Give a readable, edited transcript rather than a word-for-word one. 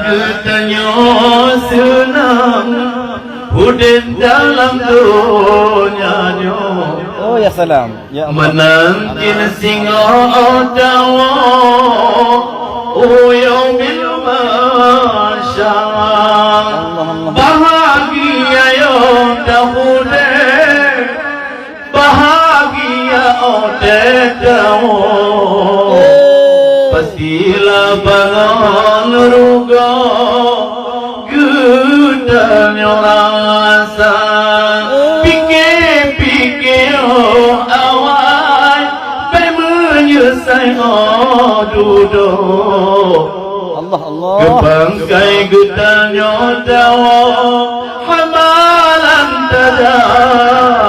Getanya senang Hudin dalam dunyanya. Oh ya salam. Ya Allah. Menantin singa dawa yaumil masyar. Bahagia yang dahulu, bahagia dawa. Pastilah bangun ruga Gedanya rasa Pikir-pikir awal Menyesal duduk Allah Allah. Kebangkai gedanya dawa Hamalan dadah